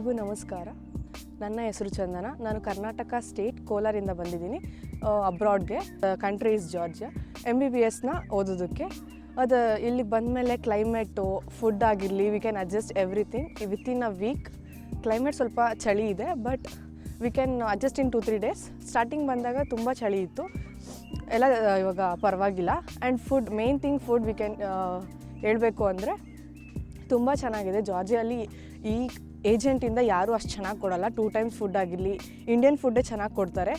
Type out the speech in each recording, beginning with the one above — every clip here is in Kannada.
ಎಲ್ರಿಗೂ ನಮಸ್ಕಾರ. ನನ್ನ ಹೆಸರು ಚಂದನ. ನಾನು ಕರ್ನಾಟಕ ಸ್ಟೇಟ್ ಕೋಲಾರಿಂದ ಬಂದಿದ್ದೀನಿ ಅಬ್ರಾಡ್ಗೆ. Country is Georgia. MBBSನ ಓದೋದಕ್ಕೆ. ಅದು ಇಲ್ಲಿ ಬಂದಮೇಲೆ ಕ್ಲೈಮೇಟು, ಫುಡ್ ಆಗಿರಲಿ, we can adjust everything within a week. Climate ಸ್ವಲ್ಪ ಚಳಿ ಇದೆ, but we can adjust in 2-3 days. Starting ಬಂದಾಗ ತುಂಬ ಚಳಿ ಇತ್ತು, ಎಲ್ಲ ಇವಾಗ ಪರವಾಗಿಲ್ಲ. And food, main thing food we can ಹೇಳಬೇಕು ಅಂದರೆ ತುಂಬ ಚೆನ್ನಾಗಿದೆ. ಜಾರ್ಜಿಯಲ್ಲಿ ಈ ಏಜೆಂಟಿಂದ ಯಾರೂ ಅಷ್ಟು ಚೆನ್ನಾಗಿ ಕೊಡೋಲ್ಲ. 2 ಟೈಮ್ಸ್ ಫುಡ್ ಆಗಿರಲಿ, ಇಂಡಿಯನ್ ಫುಡ್ಡೇ ಚೆನ್ನಾಗಿ ಕೊಡ್ತಾರೆ.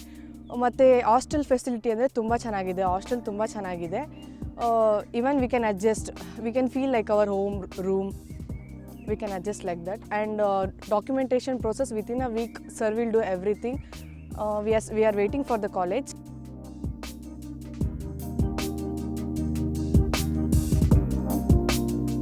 ಮತ್ತು ಹಾಸ್ಟೆಲ್ ಫೆಸಿಲಿಟಿ ಅಂದರೆ ತುಂಬ ಚೆನ್ನಾಗಿದೆ. ಹಾಸ್ಟೆಲ್ ತುಂಬ ಚೆನ್ನಾಗಿದೆ. Even we can adjust, we can feel like our home room. V can adjust like that. And documentation process within a week, sir will do everything. We are waiting for the college.